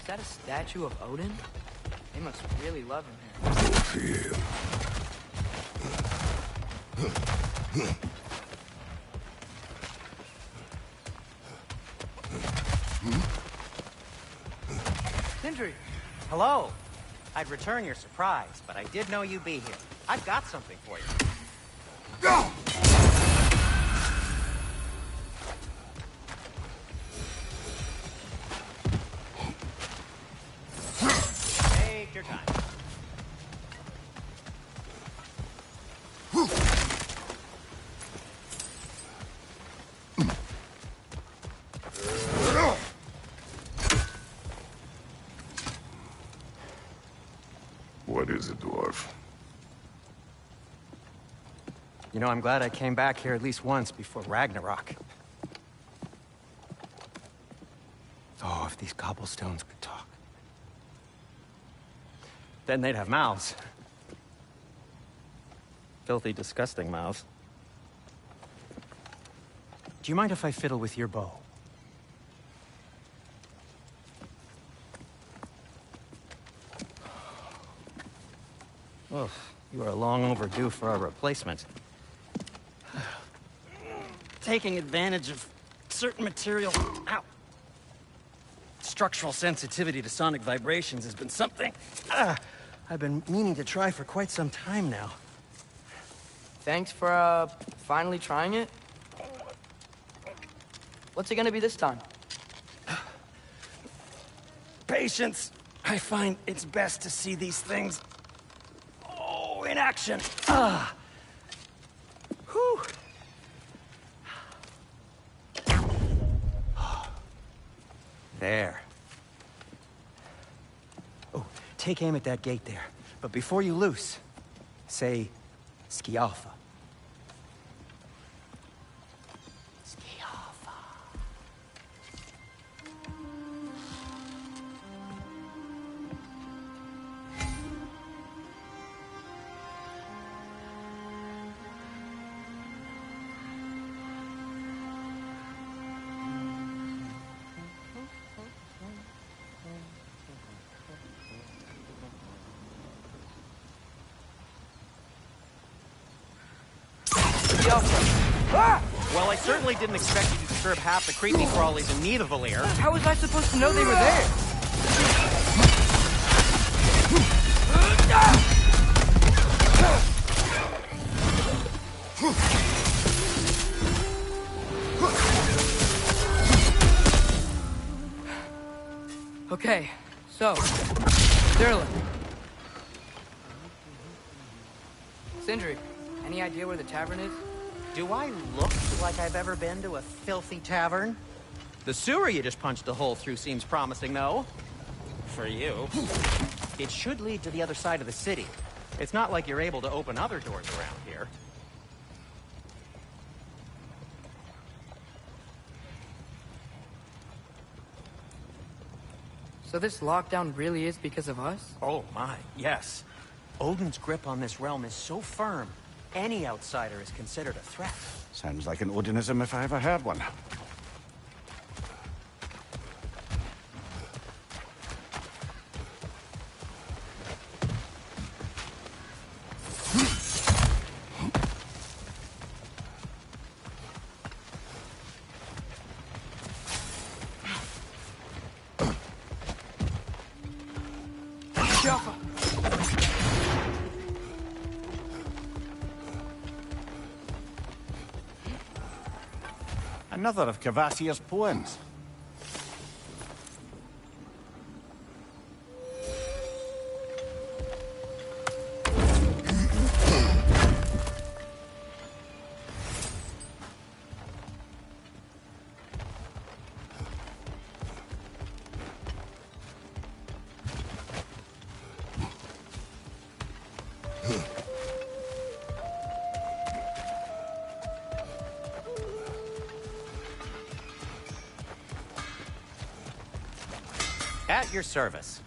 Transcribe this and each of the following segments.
Is that a statue of Odin? They must really love him here. Sindri! Hello. I'd return your surprise, but I did know you'd be here. I've got something for you. Go! Take your time. What is it, dwarf? You know, I'm glad I came back here at least once before Ragnarok. Oh, if these cobblestones could talk. Then they'd have mouths. Filthy, disgusting mouths. Do you mind if I fiddle with your bow? Oh, you are long overdue for a replacement. Taking advantage of certain material... Ow! Structural sensitivity to sonic vibrations has been something... I've been meaning to try for quite some time now. Thanks for, finally trying it. What's it gonna be this time? Patience. I find it's best to see these things... Oh, in action. Whew. There. Oh, take aim at that gate there. But before you loose, say, Skialfa. Skialfa. Well, I certainly didn't expect you to disturb half the creepy crawlies in need of a lair. How was I supposed to know they were there? Okay, so, Sterling. Sindri, any idea where the tavern is? Do I look like I've ever been to a filthy tavern? The sewer you just punched a hole through seems promising, though. For you. It should lead to the other side of the city. It's not like you're able to open other doors around here. So this lockdown really is because of us? Oh my, yes. Odin's grip on this realm is so firm, any outsider is considered a threat. Sounds like an Odinism if I ever heard one. Another of Kvasir's poems. At your service.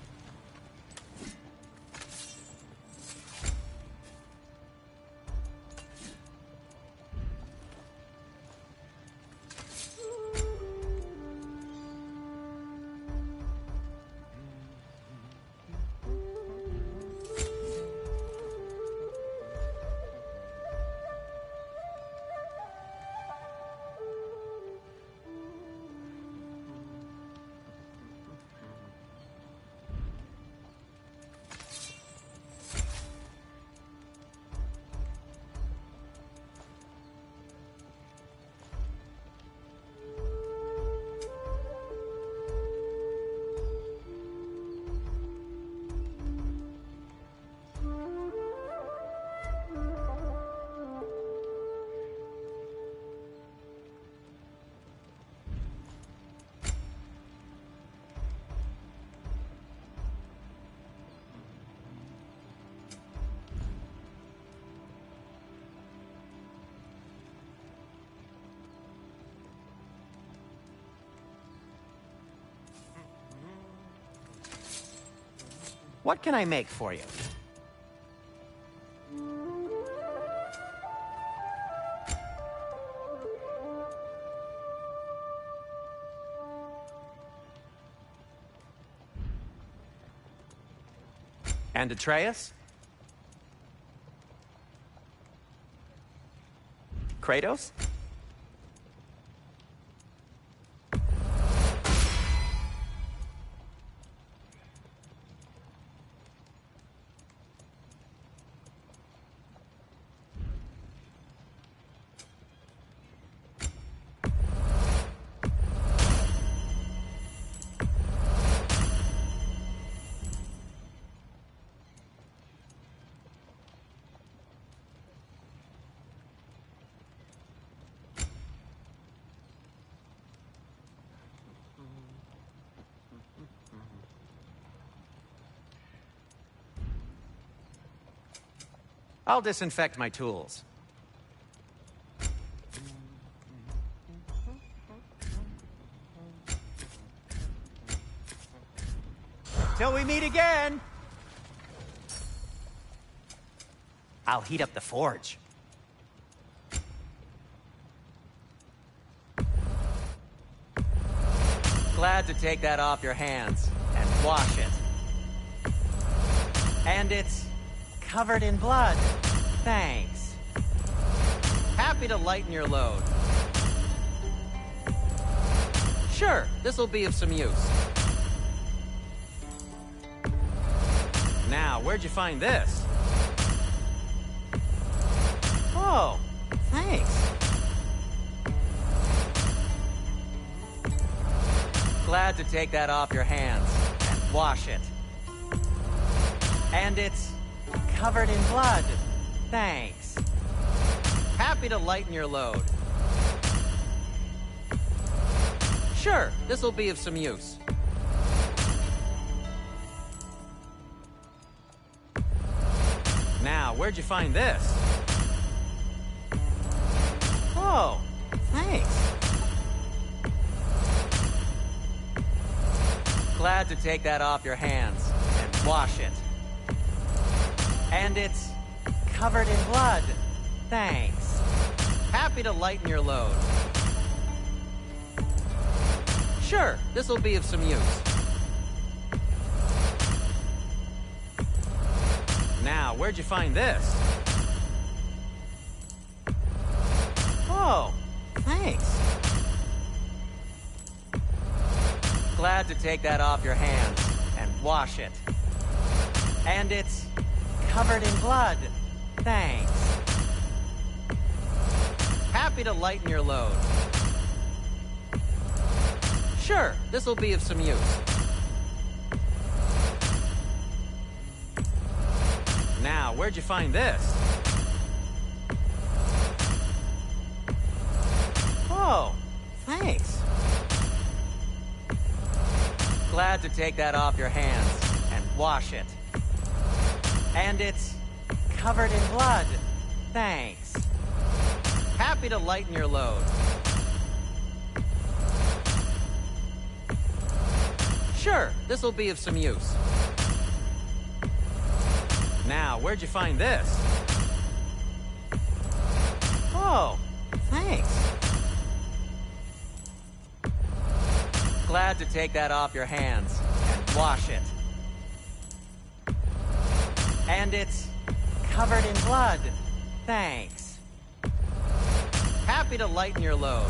What can I make for you? And Atreus? Kratos? I'll disinfect my tools. Till we meet again! I'll heat up the forge. Glad to take that off your hands and wash it. And it's covered in blood. Thanks. Happy to lighten your load. Sure, this'll be of some use. Now, where'd you find this? Oh, thanks. Glad to take that off your hands and wash it. And it's covered in blood. Thanks. Happy to lighten your load. Sure, this'll be of some use. Now, where'd you find this? Oh, thanks. Glad to take that off your hands and wash it. And it's covered in blood. Thanks. Happy to lighten your load. Sure, this'll be of some use. Now, where'd you find this? Oh, thanks. Glad to take that off your hands and wash it. And it's covered in blood. Thanks. Happy to lighten your load. Sure, this'll be of some use. Now, where'd you find this? Oh, thanks. Glad to take that off your hands and wash it. And it's covered in blood. Thanks. Happy to lighten your load. Sure, this'll be of some use. Now, where'd you find this? Oh, thanks. Glad to take that off your hands and wash it. And it's covered in blood. Thanks. Happy to lighten your load.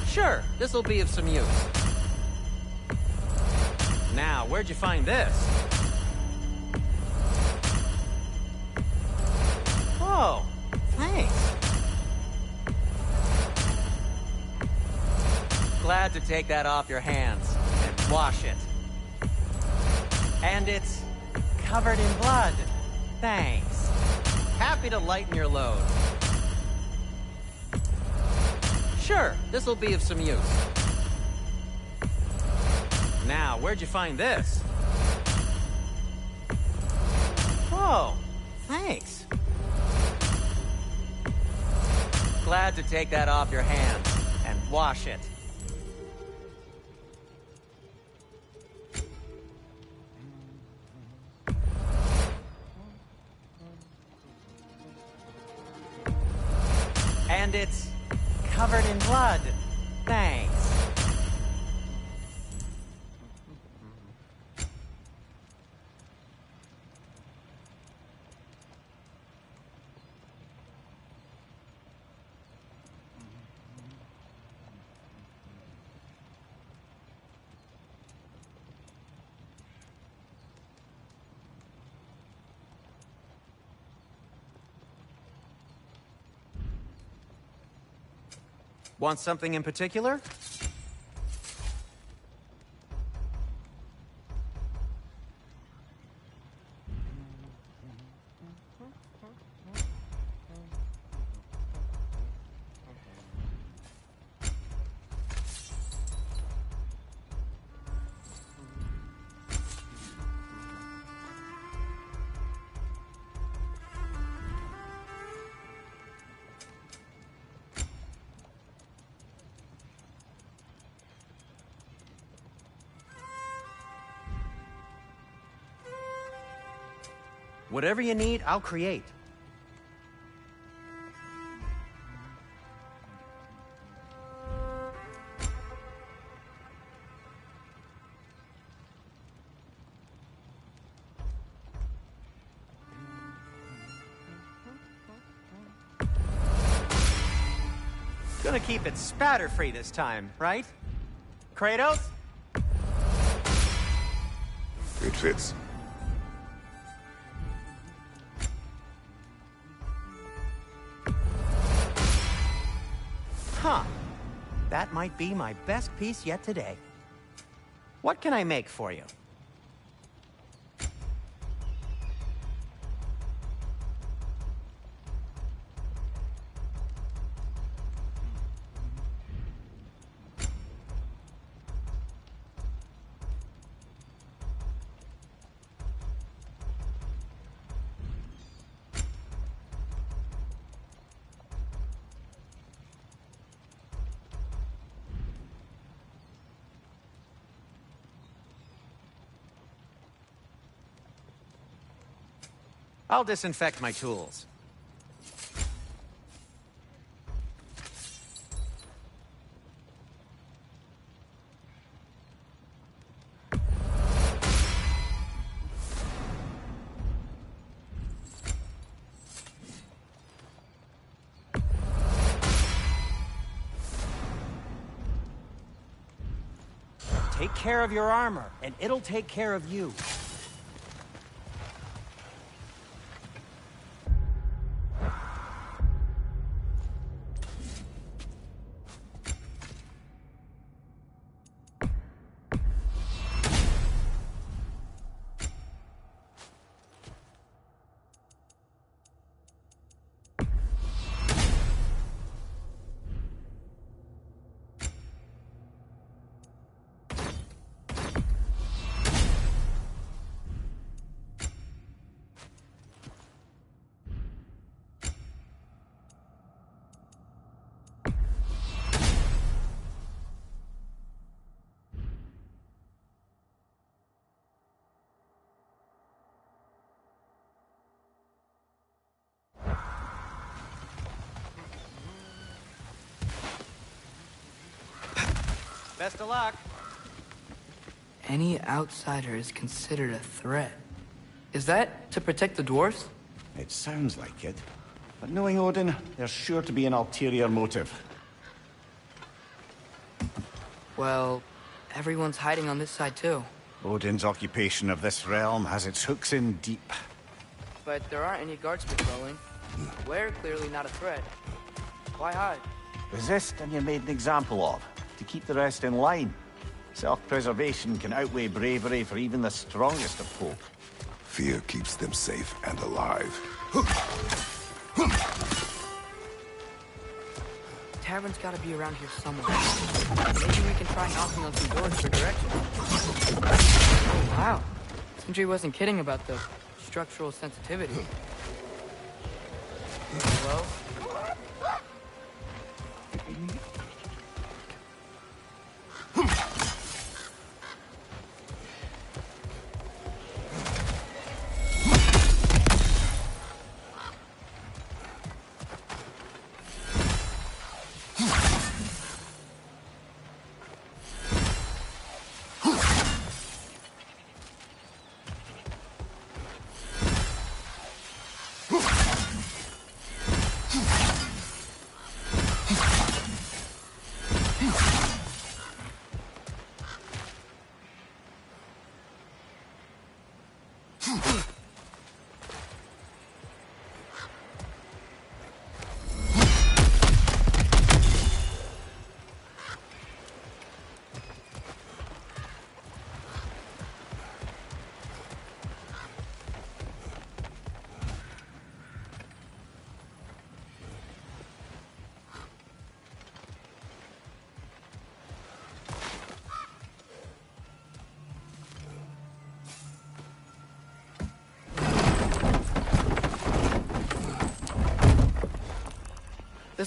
Sure, this'll be of some use. Now, where'd you find this? Oh, thanks. Glad to take that off your hands and wash it. And it's covered in blood. Thanks. Happy to lighten your load. Sure, this'll be of some use. Now, where'd you find this? Oh, thanks. Glad to take that off your hands and wash it. it's covered in blood. Thanks. Want something in particular? Whatever you need, I'll create. Gonna keep it spatter-free this time, right? Kratos? It fits. Huh. That might be my best piece yet today. What can I make for you? I'll disinfect my tools. Take care of your armor, and it'll take care of you. Best of luck. Any outsider is considered a threat. Is that to protect the dwarfs? It sounds like it. But knowing Odin, there's sure to be an ulterior motive. Well, everyone's hiding on this side too. Odin's occupation of this realm has its hooks in deep. But there aren't any guards patrolling. We're clearly not a threat. Why hide? Resist and you're made an example of, to keep the rest in line. Self-preservation can outweigh bravery for even the strongest of folk. Fear keeps them safe and alive. Tavern's gotta be around here somewhere. Maybe we can try knocking on some doors for direction. Oh, wow. Sindri wasn't kidding about the structural sensitivity. Hello?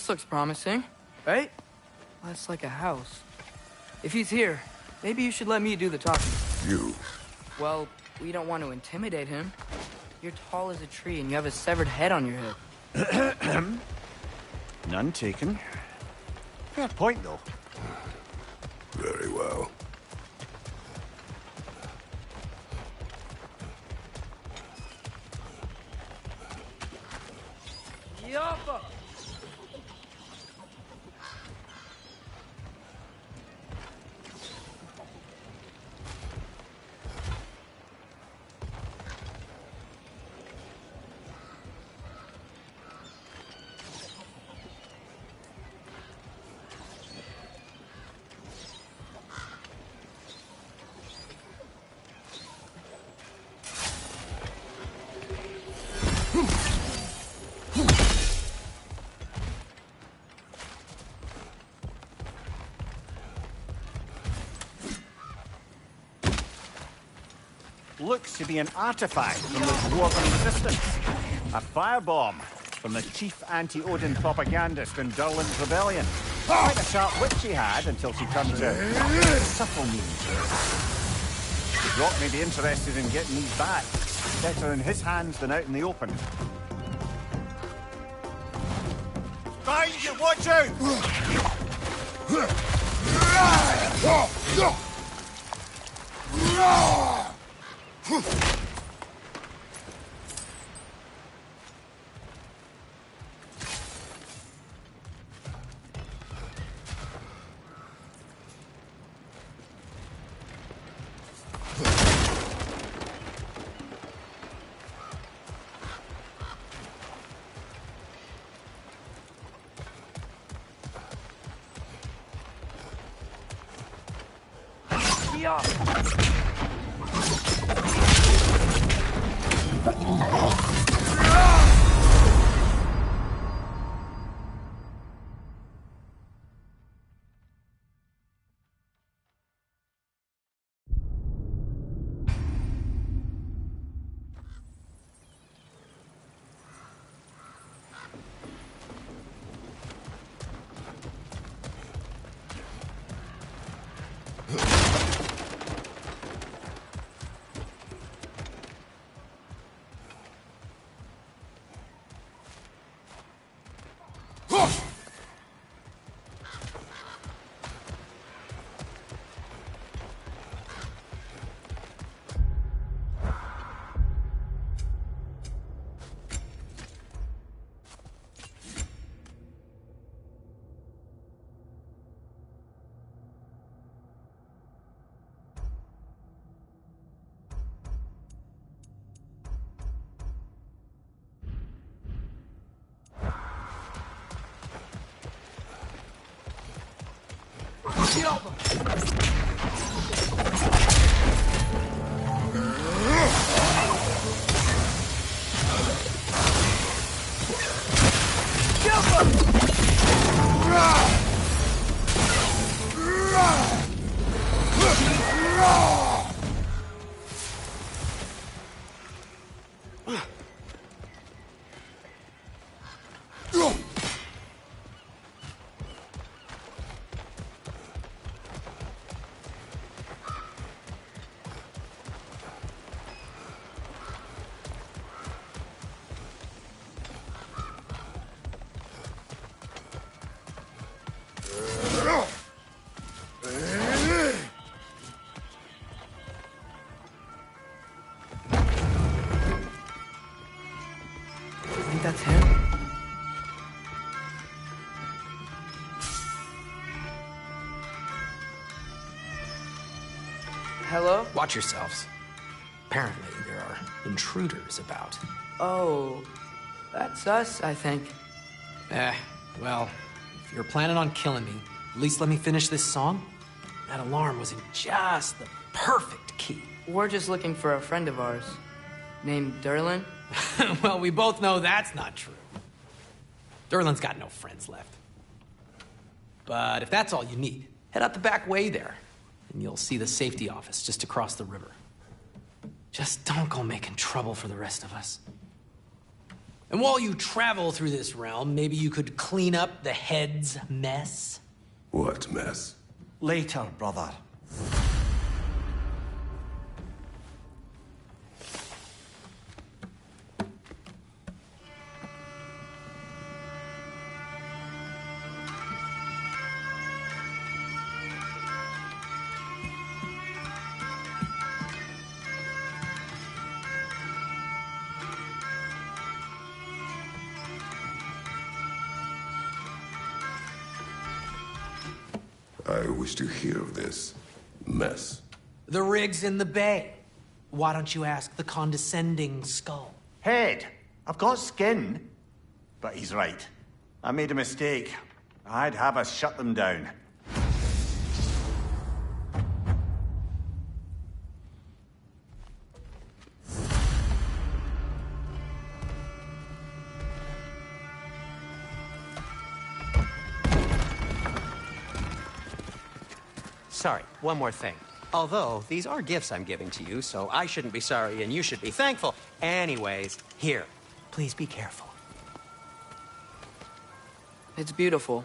this looks promising, right? That's like a house. If he's here, maybe you should let me do the talking. You. Well, we don't want to intimidate him. You're tall as a tree and you have a severed head on your head. None taken. Fair point, though. Very well. Yappa! Looks to be an artifact from the Dwarven Resistance. A firebomb from the chief anti-Odin propagandist in Durlin's rebellion. Quite a sharp wit she had until she turned to subtle means. The Rock may be interested in getting these back. Better in his hands than out in the open. Behind you! Watch out! That's him. Hello? Watch yourselves. Apparently, there are intruders about. Oh, that's us, I think. Well, if you're planning on killing me, at least let me finish this song. That alarm was in just the perfect key. We're just looking for a friend of ours, named Durlin. Well, we both know that's not true. Durlin's got no friends left. But if that's all you need, head out the back way there, and you'll see the safety office just across the river. Just don't go making trouble for the rest of us. And while you travel through this realm, maybe you could clean up the head's mess? What mess? Later, brother. I wish to hear of this mess. The rig's in the bay. Why don't you ask the condescending skull? Head, I've got skin. But he's right. I made a mistake. I'd have us shut them down. Sorry, one more thing. Although, these are gifts I'm giving to you, so I shouldn't be sorry and you should be thankful. Anyways, here, please be careful. It's beautiful.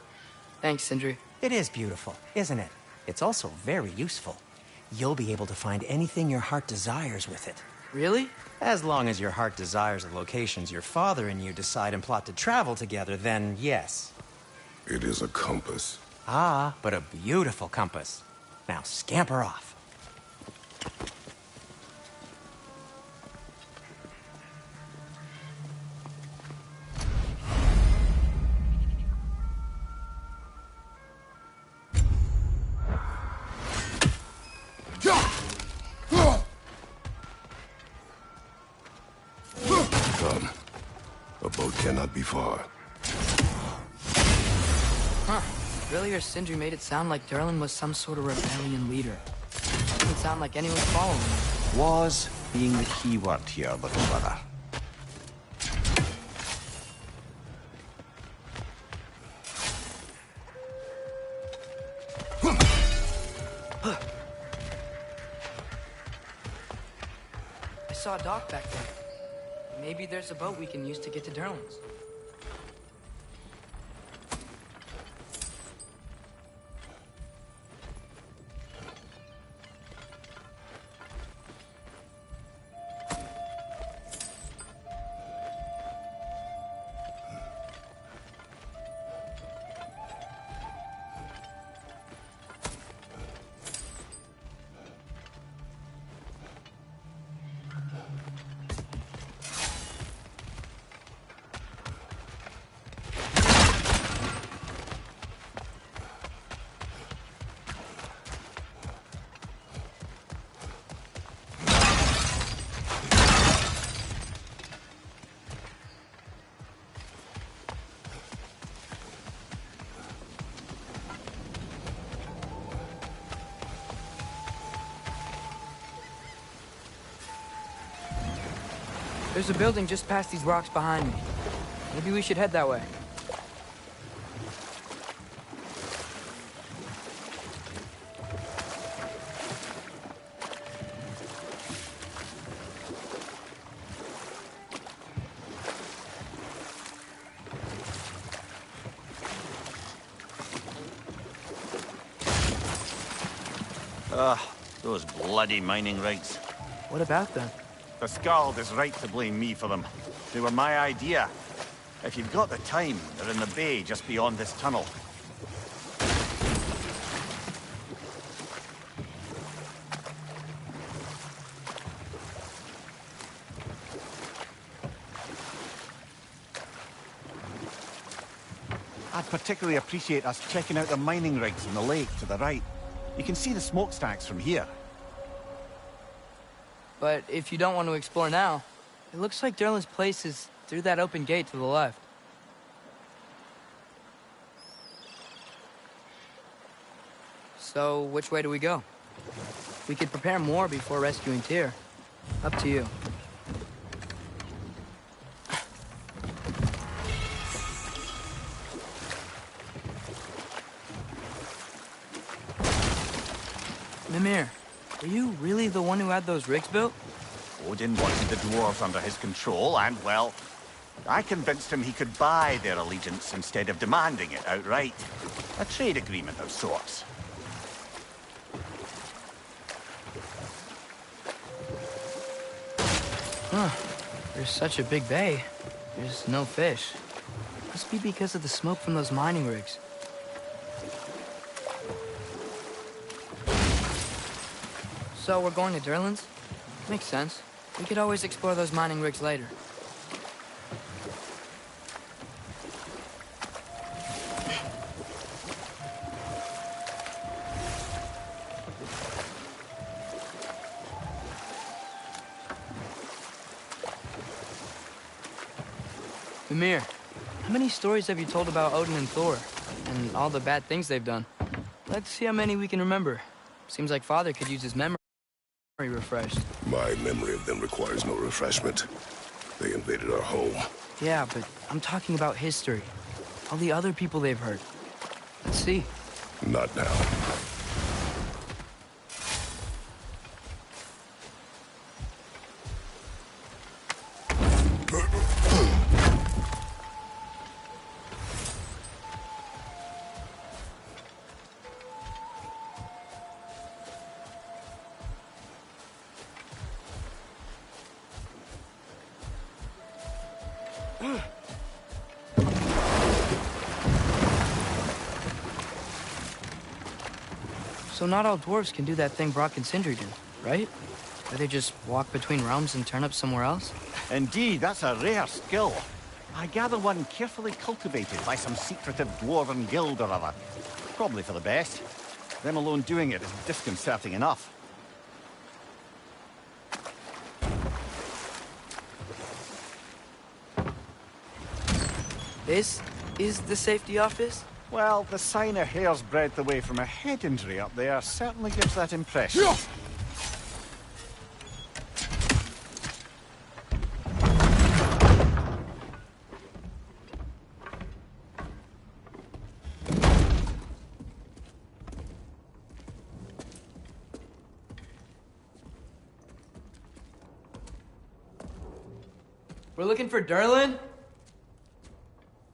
Thanks, Sindri. It is beautiful, isn't it? It's also very useful. You'll be able to find anything your heart desires with it. Really? As long as your heart desires the locations your father and you decide and plot to travel together, then yes. It is a compass. Ah, but a beautiful compass. Now scamper off. Come. A boat cannot be far. Huh. Earlier, Sindri made it sound like Durlin was some sort of rebellion leader. It didn't sound like anyone following him. Was being the key word here, little brother. I saw a dock back there. Maybe there's a boat we can use to get to Durlin's. There's a building just past these rocks behind me. Maybe we should head that way. Those bloody mining rigs. What about them? The Skald is right to blame me for them. They were my idea. If you've got the time, they're in the bay just beyond this tunnel. I'd particularly appreciate us checking out the mining rigs in the lake to the right. You can see the smokestacks from here. But if you don't want to explore now, it looks like Durlin's place is through that open gate to the left. So, which way do we go? We could prepare more before rescuing Tyr. Up to you. Mimir, are you really the one who had those rigs built? Odin wanted the dwarves under his control, and, well, I convinced him he could buy their allegiance instead of demanding it outright. A trade agreement of sorts. Huh. There's such a big bay. There's no fish. Must be because of the smoke from those mining rigs. So we're going to Durlin's? Makes sense. We could always explore those mining rigs later. Mimir, how many stories have you told about Odin and Thor? And all the bad things they've done? Let's see how many we can remember. Seems like Father could use his memory refreshed. My memory of them requires no refreshment. They invaded our home. Yeah, but I'm talking about history. All the other people they've hurt. Let's see. Not now. So not all dwarves can do that thing Brock and Sindri do, right? Where they just walk between realms and turn up somewhere else? Indeed, that's a rare skill. I gather one carefully cultivated by some secretive dwarven guild or other. Probably for the best. Them alone doing it is disconcerting enough. This is the safety office? Well, the sign a hair's breadth away from a head injury up there certainly gives that impression. We're looking for Durlin?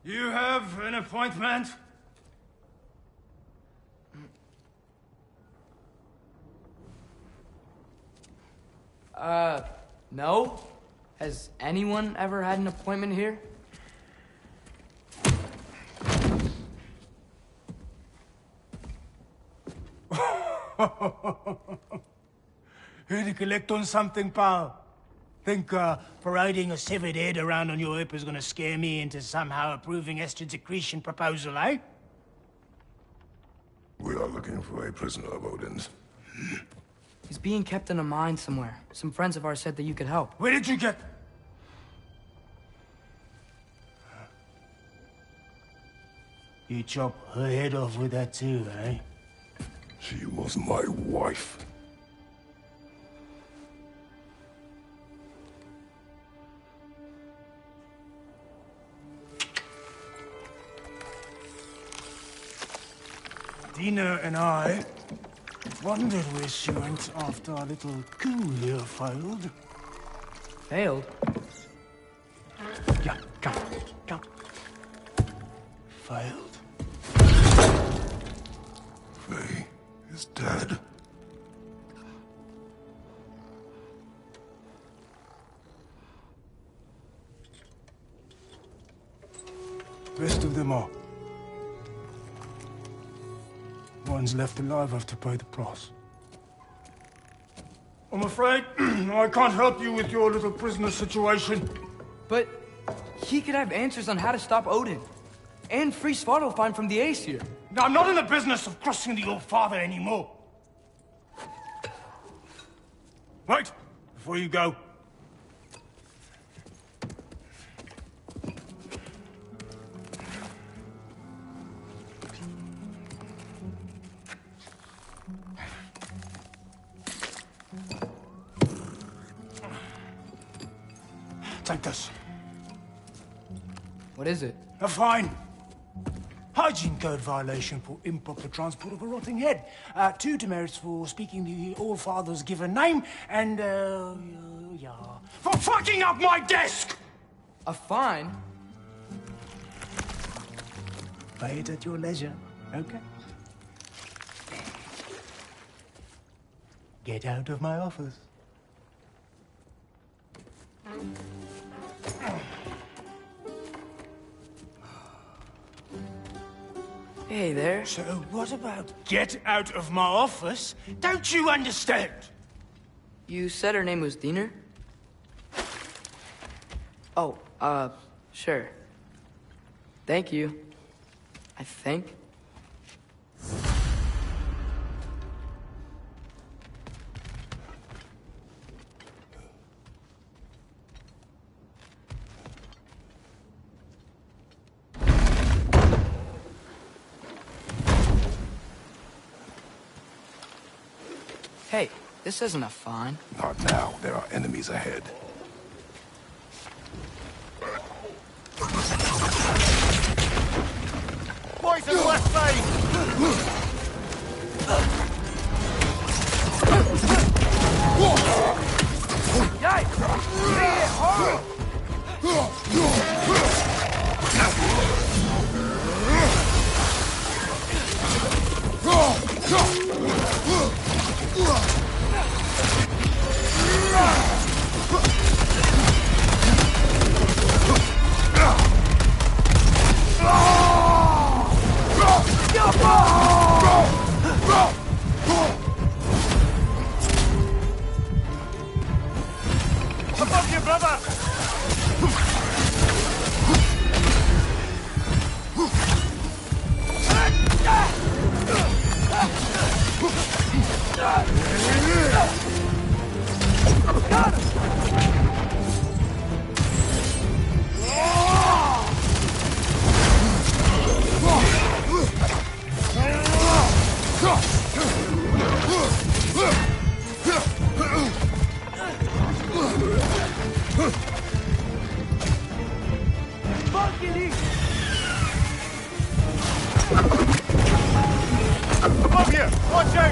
You have an appointment? No? Has anyone ever had an appointment here? Here to collect on something, pal? Think parading a severed head around on your hip is gonna scare me into somehow approving Estrid's accretion proposal, eh? We are looking for a prisoner of Odin's. He's being kept in a mine somewhere. Some friends of ours said that you could help. Where did you get... You chop her head off with that too, eh? She was my wife. Dina and I wondered where she went after our little coup here failed. Failed? Yeah, come. Failed. Faye is dead. Rest of them are. Ones left alive have to pay the price. I'm afraid I can't help you with your little prisoner situation. But he could have answers on how to stop Odin. And free Svartalfheim from the Aesir. Now, I'm not in the business of crossing the old father anymore. Wait, before you go. Take this. What is it? A fine. Hygiene code violation for improper transport of a rotting head. 2 demerits for speaking the All-Father's given name, and, yeah, for fucking up my desk! A fine? Pay it at your leisure, okay? Get out of my office. Hey there. So what about get out of my office? Don't you understand? You said her name was Diener? Oh, sure. Thank you. I think. Hey, this isn't a fine. Not now. There are enemies ahead. Poison left side! Above you, brother! Above you! Watch out!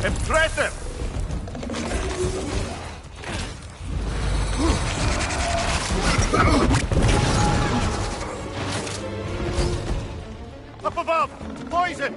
Impressive! Up above! Poison!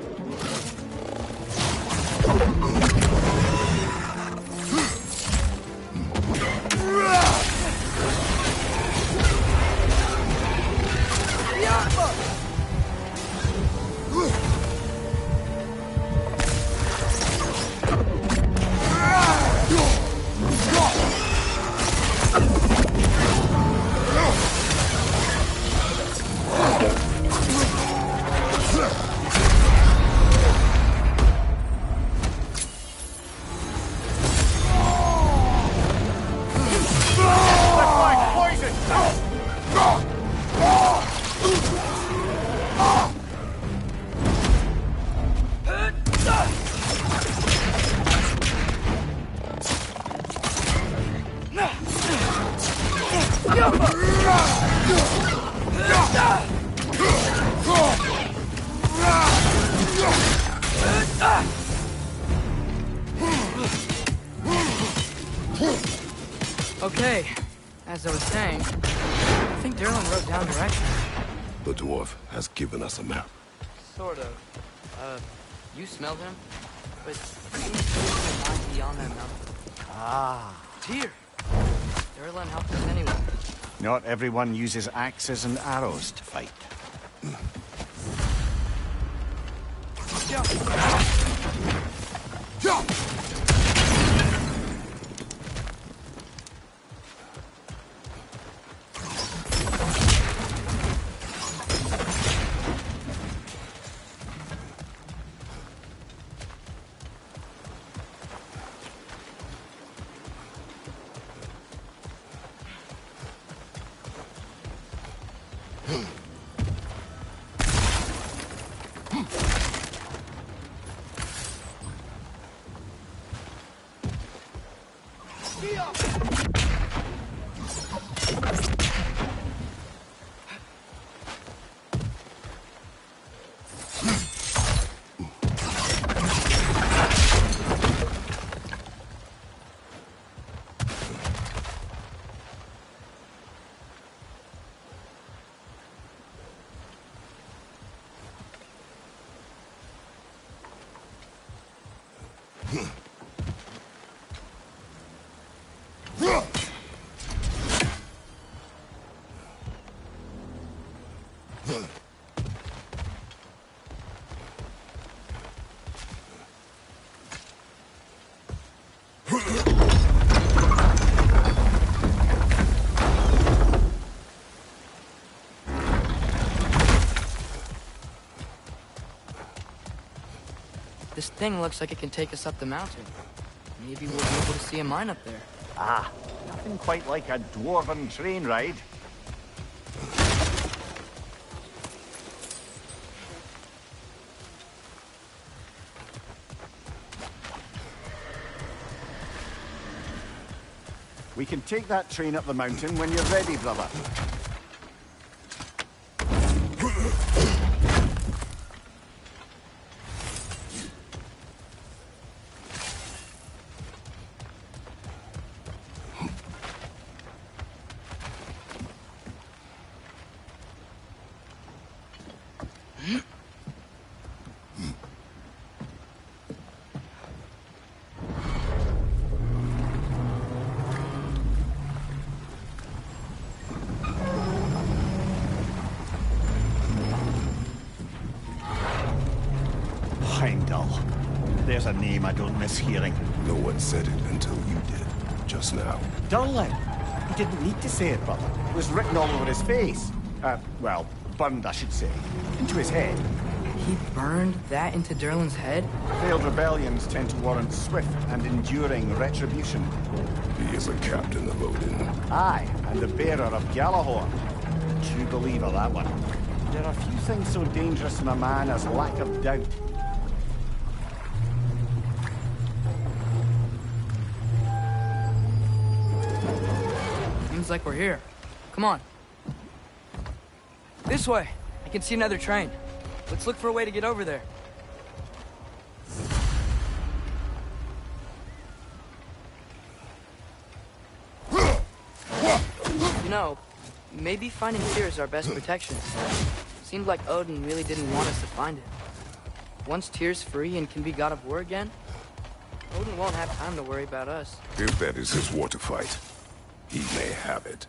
Okay, as I was saying, I think Derlin wrote down directions. The dwarf has given us a map. Sort of. You smelled him? But he might be on that mountain. Ah. Tyr! Derlin helped us anyway. Not everyone uses axes and arrows to fight. Jump! Jump! This thing looks like it can take us up the mountain. Maybe we'll be able to see a mine up there. Ah, nothing quite like a dwarven train ride. We can take that train up the mountain when you're ready, brother. There's a name I don't miss hearing. No one said it until you did, just now. Durlin! He didn't need to say it, brother. It was written all over his face. Well, burned, I should say. Into his head. He burned that into Durlin's head? Failed rebellions tend to warrant swift and enduring retribution. He is a captain of Odin. Aye, and the bearer of Gjallarhorn. True believer, that one. There are few things so dangerous in a man as lack of doubt. Seems like we're here. Come on. This way. I can see another train. Let's look for a way to get over there. You know, maybe finding Tyr is our best protection. Seemed like Odin really didn't want us to find it. Once Tyr's free and can be god of war again, Odin won't have time to worry about us. If that is his war to fight, he may have it.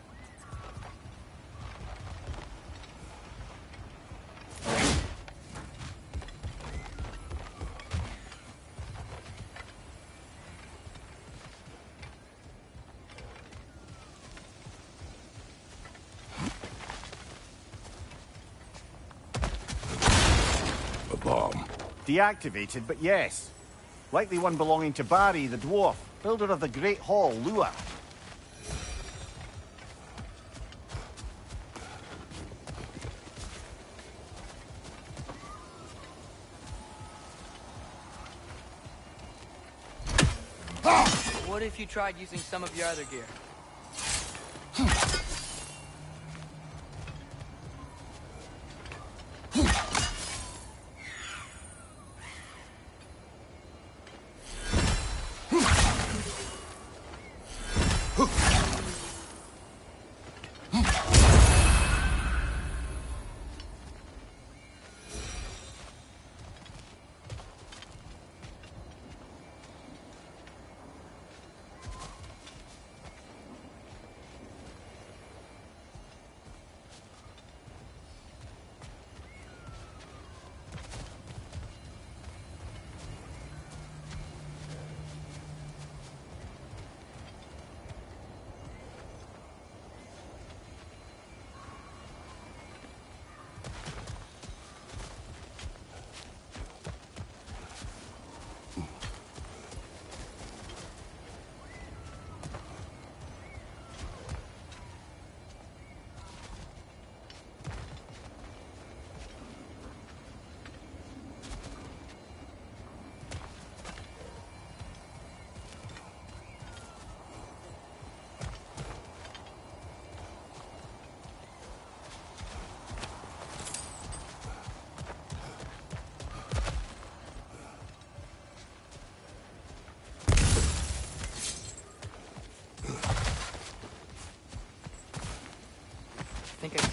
A bomb. Deactivated, but yes. Likely one belonging to Barry, the dwarf, builder of the Great Hall, Lua. What if you tried using some of your other gear?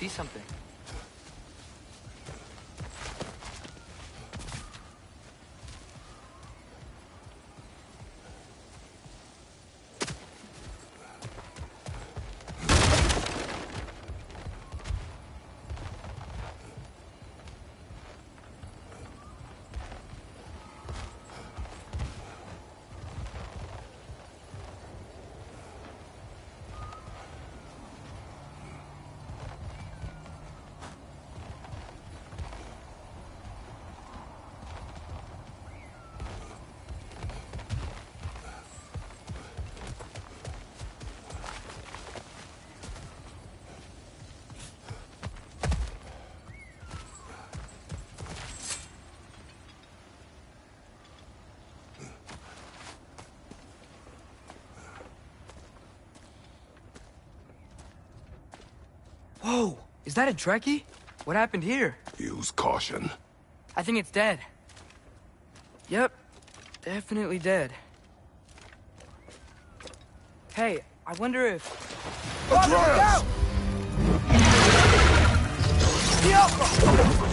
see something. Whoa! Is that a Trekkie? What happened here? Use caution. I think it's dead. Yep. Definitely dead. Hey, I wonder if... Atreus! The Alpha!